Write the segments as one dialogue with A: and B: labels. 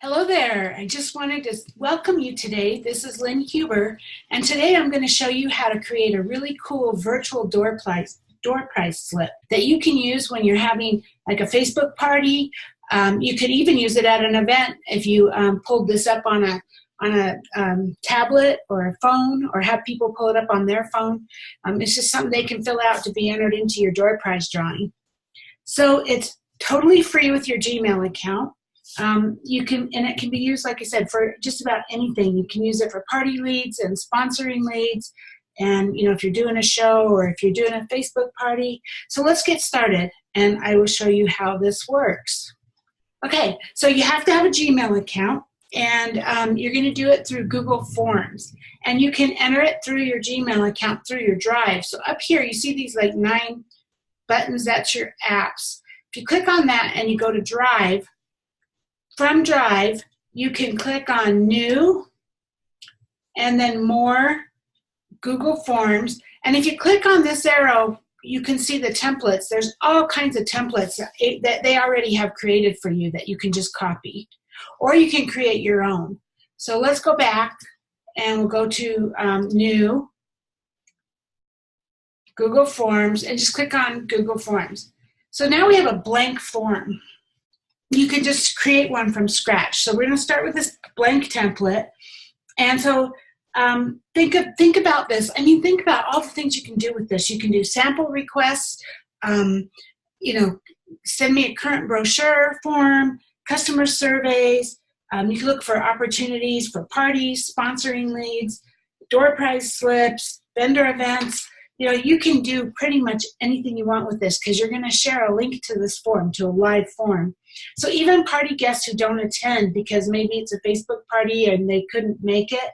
A: Hello there. I just wanted to welcome you today. This is Lynn Huber, and today I'm going to show you how to create a really cool virtual door prize slip that you can use when you're having like a Facebook party. You could even use it at an event if you pulled this up on a tablet or a phone, or have people pull it up on their phone. It's just something they can fill out to be entered into your door prize drawing. So it's totally free with your Gmail account. And it can be used, like I said, for just about anything. You can use it for party leads and sponsoring leads, and if you're doing a show or if you're doing a Facebook party. So let's get started, and I will show you how this works. Okay, so you have to have a Gmail account, and you're going to do it through Google Forms, and you can enter it through your Gmail account through your Drive. So up here you see these like 9 buttons. That's your apps. If you click on that and you go to Drive, from Drive, you can click on New, and then More, Google Forms. And if you click on this arrow, you can see the templates. There's all kinds of templates that they already have created for you that you can just copy. Or you can create your own. So let's go back, and we'll go to New, Google Forms, and just click on Google Forms. So now we have a blank form. You can just create one from scratch. So we're going to start with this blank template. And so think about this. I mean, think about all the things you can do with this. You can do sample requests, send me a current brochure form, customer surveys. You can look for opportunities for parties, sponsoring leads, door prize slips, vendor events. You can do pretty much anything you want with this, because you're going to share a link to this form, to a live form. So even party guests who don't attend because maybe it's a Facebook party and they couldn't make it,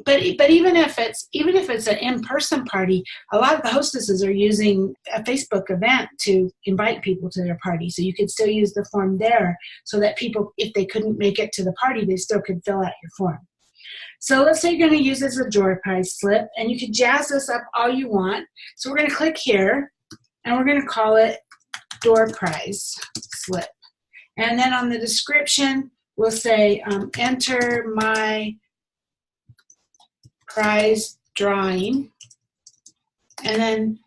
A: but even if it's an in-person party, a lot of the hostesses are using a Facebook event to invite people to their party. So you could still use the form there, so that people, if they couldn't make it to the party, they still could fill out your form. So let's say you're going to use this as a door prize slip, and you can jazz this up all you want. So we're going to click here, and we're going to call it door prize slip. And then on the description, we'll say, enter my prize drawing. And then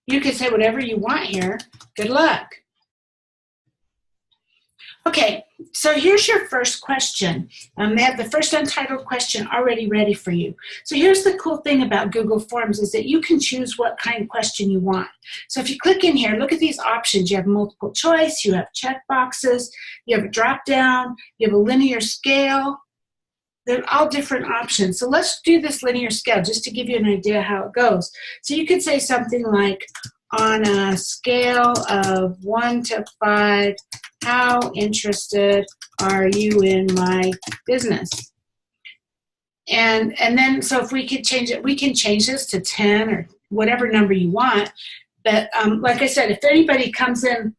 A: you can say whatever you want here. Good luck. Okay, so here's your first question. They have the first untitled question already ready for you. So here's the cool thing about Google Forms, is that you can choose what kind of question you want. So if you click in here, look at these options. You have multiple choice, you have check boxes, you have a drop down, you have a linear scale. They're all different options. So let's do this linear scale just to give you an idea how it goes. So you could say something like, on a scale of 1 to 5, how interested are you in my business? And then, so if we could change it, we can change this to 10 or whatever number you want. But like I said, if anybody comes in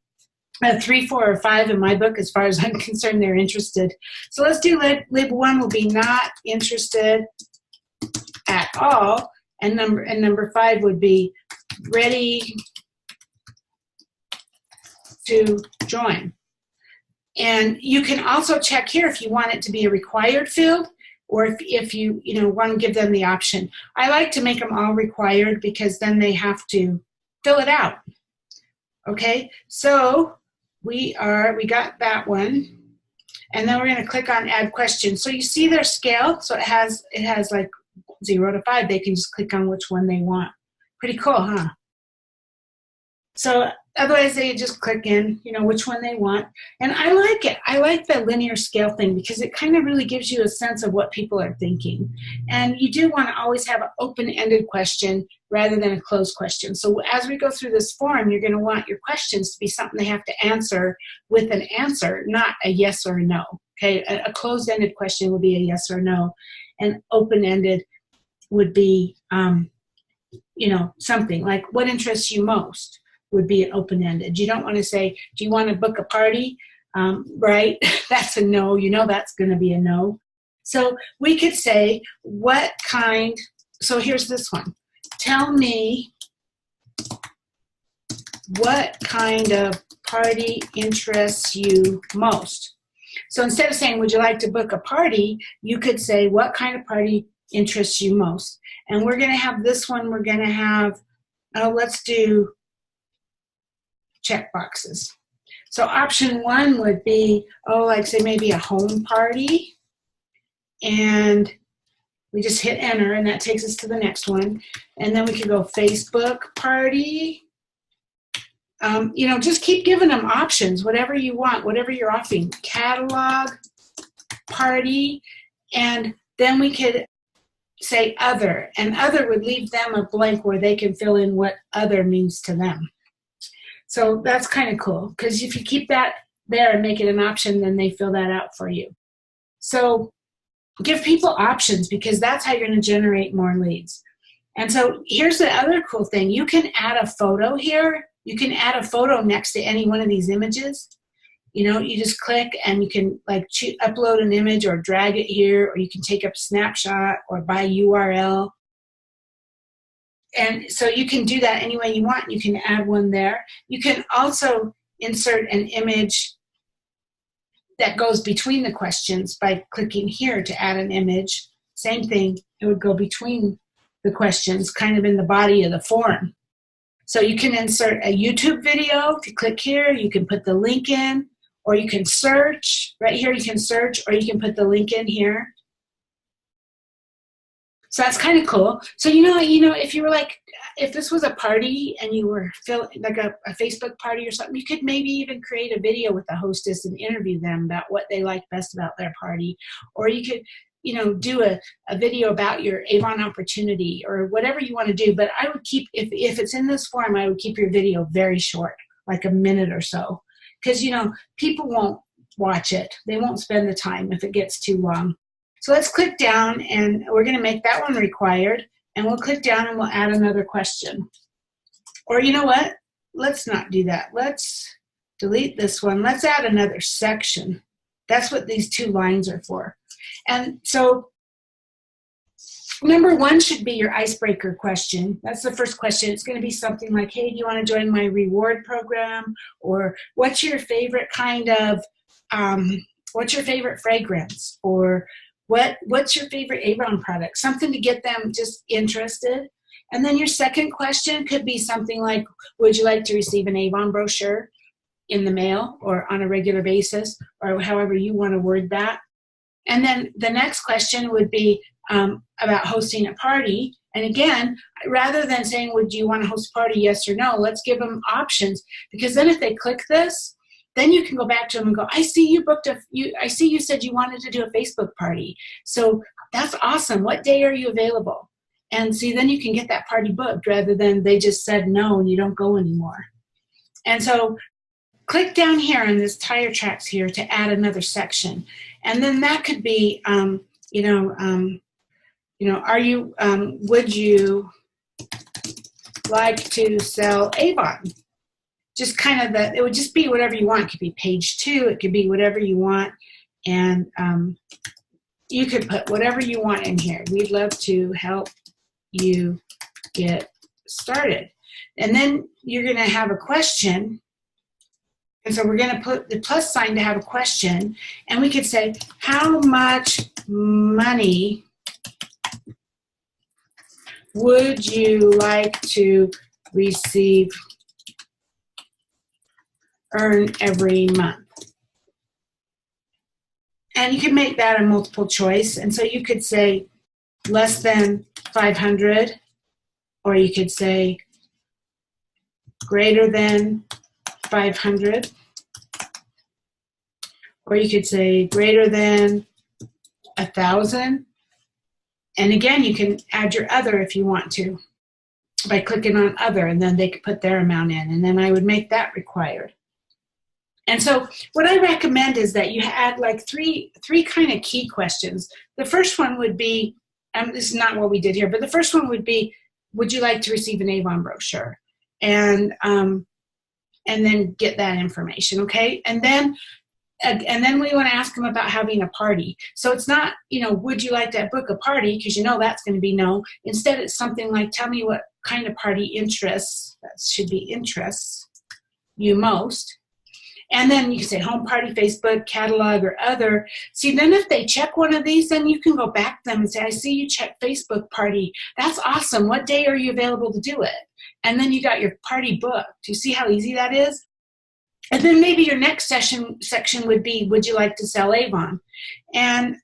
A: a 3, 4, or 5 in my book, as far as I'm concerned, they're interested. So let's do lib 1 will be not interested at all, and number 5 would be ready to join. And you can also check here if you want it to be a required field, or if you want to give them the option. I like to make them all required, because then they have to fill it out. Okay, so we got that one, and then we're going to click on add question. So you see their scale, so it has like 0 to 5. They can just click on which one they want. Pretty cool, huh? So otherwise they just click in, which one they want. And I like it. I like the linear scale thing, because it kind of really gives you a sense of what people are thinking. And you do want to always have an open-ended question rather than a closed question. So as we go through this form, you're going to want your questions to be something they have to answer with an answer, not a yes or a no. Okay, a closed-ended question would be a yes or no, and open-ended would be, something like, what interests you most? Would be an open-ended. You don't want to say, do you want to book a party? Right? That's a no. That's going to be a no. So we could say, what kind, so here's this one. Tell me what kind of party interests you most. So instead of saying, would you like to book a party, you could say, what kind of party interests you most? And we're going to have this one, we're going to have, let's do check boxes. So option 1 would be, like say maybe a home party. And we just hit enter, and that takes us to the next one. And then we could go Facebook party. Just keep giving them options, whatever you want, whatever you're offering. Catalog party. And then we could say other. And other would leave them a blank where they can fill in what other means to them. So that's kind of cool, because if you keep that there and make it an option, then they fill that out for you. So give people options, because that's how you're going to generate more leads. And so here's the other cool thing. You can add a photo here. You can add a photo next to any one of these images. You just click and you can upload an image or drag it here, or you can take a snapshot or by URL. And so you can do that any way you want. You can add one there. You can also insert an image that goes between the questions by clicking here to add an image. Same thing, it would go between the questions, kind of in the body of the form. So you can insert a YouTube video. If you click here, you can put the link in, or you can search. Right here you can search, or you can put the link in here. So that's kind of cool. So if you were if this was a party and you were like a Facebook party or something, you could maybe even create a video with the hostess and interview them about what they like best about their party. Or you could, do a video about your Avon opportunity or whatever you want to do. But I would keep, if it's in this form, I would keep your video very short, like a minute or so. Because, people won't watch it. They won't spend the time if it gets too long. So let's click down, and we're going to make that one required, and we'll click down and we'll add another question. Or you know what? Let's not do that. Let's delete this one. Let's add another section. That's what these 2 lines are for. And so number 1 should be your icebreaker question. That's the first question. It's going to be something like, hey, do you want to join my reward program? Or what's your favorite kind of, what's your favorite fragrance? Or what's your favorite Avon product? Something to get them just interested. And then your second question could be something like, would you like to receive an Avon brochure in the mail or on a regular basis, or however you want to word that. And then the next question would be about hosting a party. And again, rather than saying, would you want to host a party, yes or no, let's give them options. Because then if they click this, then you can go back to them and go, I see you said you wanted to do a Facebook party. So that's awesome. What day are you available? And see, then you can get that party booked rather than they just said no and you don't go anymore. And so click down here on this tire tracks here to add another section. And then that could be, would you like to sell Avon? Just kind of it would just be whatever you want. It could be page 2, it could be whatever you want. And you could put whatever you want in here. We'd love to help you get started. And then you're going to have a question. And so we're going to put the plus sign to have a question. And we could say, how much money would you like to earn every month? And you can make that a multiple choice. And so you could say less than 500, or you could say greater than 500, or you could say greater than 1,000. And again, you can add your other if you want to by clicking on other, and then they could put their amount in, and then I would make that required. And so what I recommend is that you add like three kind of key questions. The first one would be, this is not what we did here, but the first one would be, would you like to receive an Avon brochure? And then get that information, okay? And then we want to ask them about having a party. So it's not, would you like to book a party? Because that's going to be no. Instead, it's something like, tell me what kind of party interests, that should be interests you most. And then you can say home party, Facebook, catalog, or other. See, then if they check one of these, then you can go back to them and say, I see you checked Facebook party. That's awesome. What day are you available to do it? And then you got your party booked. Do you see how easy that is? And then maybe your next section would be, would you like to sell Avon? And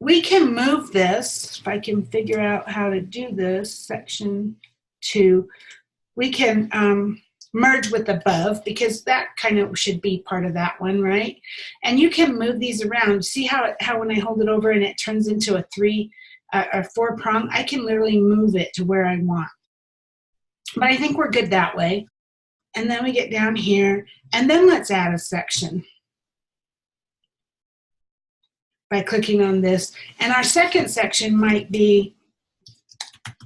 A: we can move this, if I can figure out how to do this, section 2. We can merge with above, because that kind of should be part of that one, right? And you can move these around. See how when I hold it over and it turns into a 4-prong, I can literally move it to where I want. But I think we're good that way. And then we get down here, and then let's add a section by clicking on this. And our second section might be,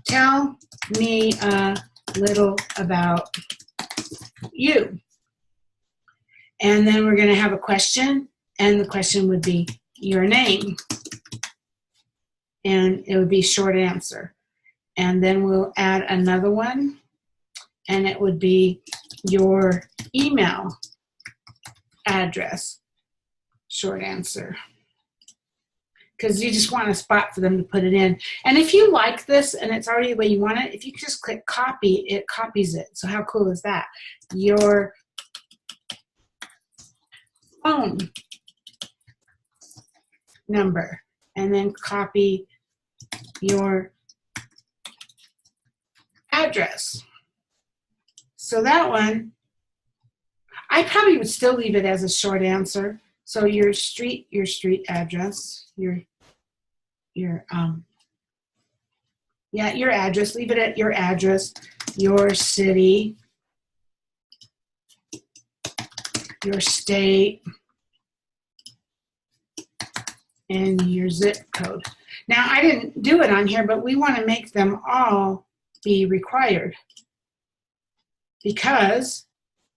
A: tell me a little about you. And then we're going to have a question, and the question would be your name. And it would be short answer. And then we'll add another one, and it would be your email address, short answer. Because you just want a spot for them to put it in. And if you like this and it's already the way you want it, if you just click copy, it copies it. So how cool is that? Your phone number, and then copy your address. So that one, I probably would still leave it as a short answer. So your street address, your address, leave it at your address, your city, your state, and your zip code. Now, I didn't do it on here, but we want to make them all be required, because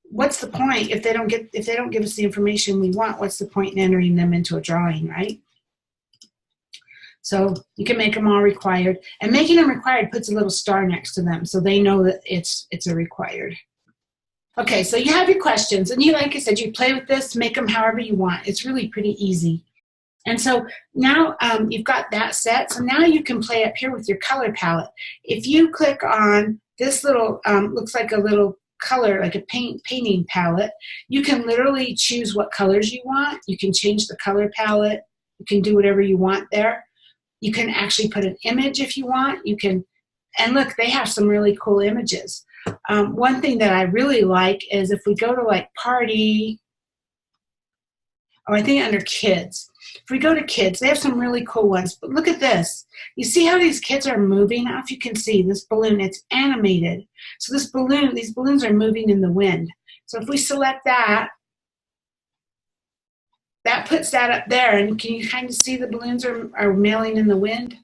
A: what's the point if they don't give us the information we want? What's the point in entering them into a drawing, right? So you can make them all required, and making them required puts a little star next to them so they know that it's a required. Okay, so you have your questions, and you, like I said, you play with this, make them however you want. It's really pretty easy. And so now you've got that set, so now you can play up here with your color palette. If you click on this little, looks like a little color, like a painting palette, you can literally choose what colors you want. You can change the color palette. You can do whatever you want there. You can actually put an image if you want. You can, and look, they have some really cool images. One thing that I really like is if we go to like party, I think under kids. If we go to kids, they have some really cool ones. But look at this. You see how these kids are moving? I don't know if you can see this balloon. It's animated. So this balloon, these balloons are moving in the wind. So if we select that, that puts that up there. And can you kind of see the balloons are mailing in the wind?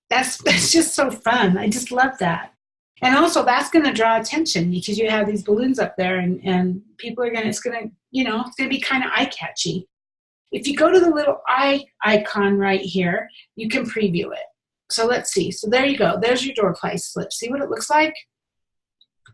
A: That's just so fun. I just love that. And also that's going to draw attention because you have these balloons up there, and people are going to, it's going to be kind of eye-catchy. If you go to the little eye icon right here, you can preview it. So let's see. So there you go. There's your door price slip. See what it looks like?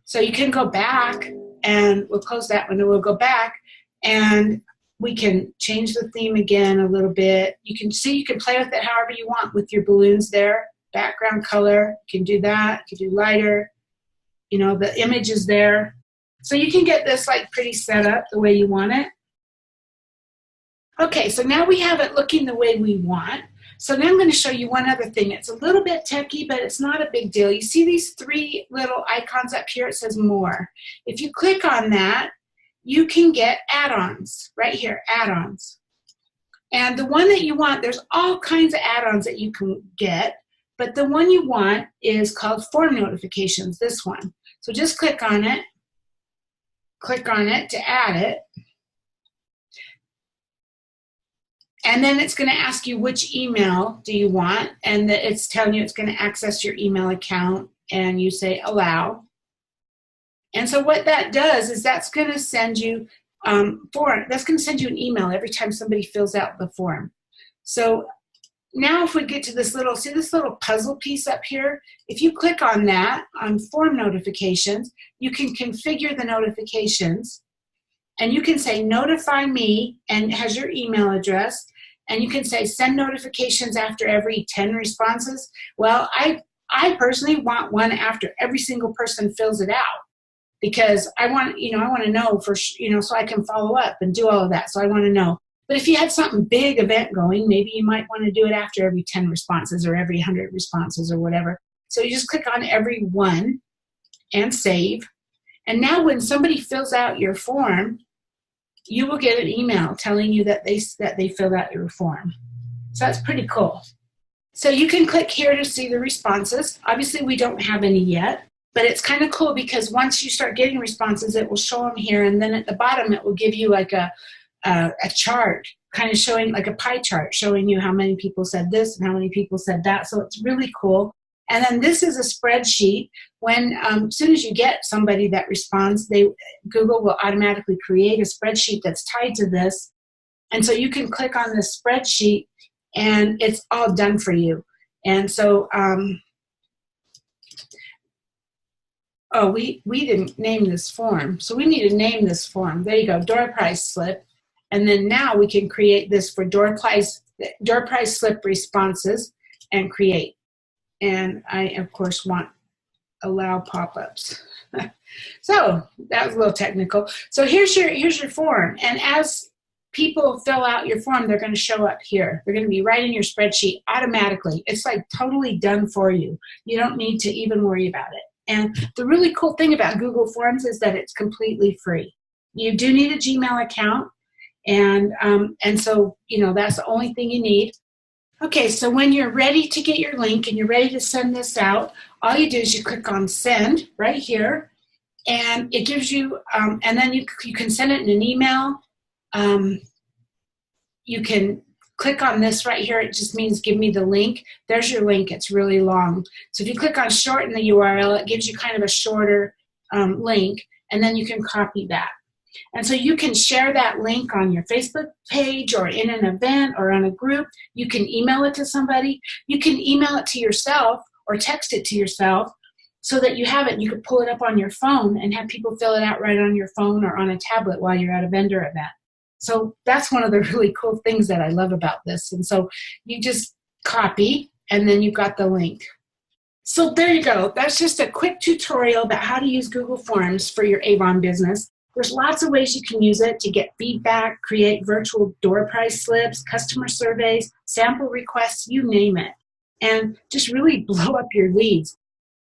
A: So you can go back, and we'll close that window. We'll go back, and we can change the theme again a little bit. You can see, you can play with it however you want with your balloons there. Background color, you can do that. You can do lighter. The image is there. So you can get this like pretty set up the way you want it. Okay, so now we have it looking the way we want. So now I'm going to show you one other thing. It's a little bit techy, but it's not a big deal. You see these three little icons up here? It says more. If you click on that, you can get add-ons right here, add-ons. And the one that you want, there's all kinds of add-ons that you can get, but the one you want is called form notifications, this one. So just click on it to add it. And then it's going to ask you which email do you want, and it's telling you it's going to access your email account, and you say allow. And so what that does is that's going to send you that's going to send you an email every time somebody fills out the form. So now if we get to this little, see this little puzzle piece up here? If you click on that, on form notifications, you can configure the notifications, and you can say notify me, and it has your email address, and you can say send notifications after every 10 responses. Well, I personally want one after every single person fills it out, because I want, I want to know for, so I can follow up and do all of that. So I want to know. But if you had something big event going, maybe you might want to do it after every 10 responses or every 100 responses or whatever. So you just click on every one and save. And now when somebody fills out your form, you will get an email telling you that they filled out your form. So that's pretty cool. So you can click here to see the responses. Obviously, we don't have any yet, but it's kind of cool because once you start getting responses, it will show them here. And then at the bottom, it will give you like a chart, kind of showing like a pie chart, showing you how many people said this and how many people said that. So it's really cool. And then this is a spreadsheet. When as soon as you get somebody that responds, Google will automatically create a spreadsheet that's tied to this. And so you can click on this spreadsheet and it's all done for you. And so, we didn't name this form. So we need to name this form. There you go, door price slip. And then now we can create this for door price slip responses and create. And I, of course, want allow pop-ups. So that was a little technical. So here's your form. And as people fill out your form, they're going to show up here. They're going to be right in your spreadsheet automatically. It's like totally done for you. You don't need to even worry about it. And the really cool thing about Google Forms is that it's completely free. You do need a Gmail account. And so, that's the only thing you need. Okay, so when you're ready to get your link and you're ready to send this out, all you do is you click on send right here, and it gives you, and then you can send it in an email. You can click on this right here. It just means give me the link. There's your link. It's really long. So if you click on shorten the URL, it gives you kind of a shorter link, and then you can copy that. And so you can share that link on your Facebook page or in an event or on a group. You can email it to somebody. You can email it to yourself or text it to yourself so that you have it and you can pull it up on your phone and have people fill it out right on your phone or on a tablet while you're at a vendor event. So that's one of the really cool things that I love about this. And so you just copy and then you've got the link. So there you go. That's just a quick tutorial about how to use Google Forms for your Avon business. There's lots of ways you can use it to get feedback, create virtual door price slips, customer surveys, sample requests, you name it. And just really blow up your leads.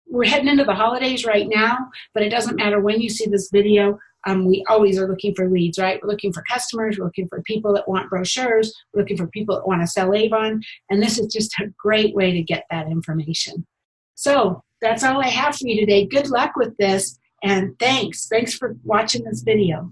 A: We're heading into the holidays right now, but it doesn't matter when you see this video. We always are looking for leads, right? We're looking for customers. We're looking for people that want brochures. We're looking for people that want to sell Avon. And this is just a great way to get that information. So that's all I have for you today. Good luck with this. And thanks for watching this video.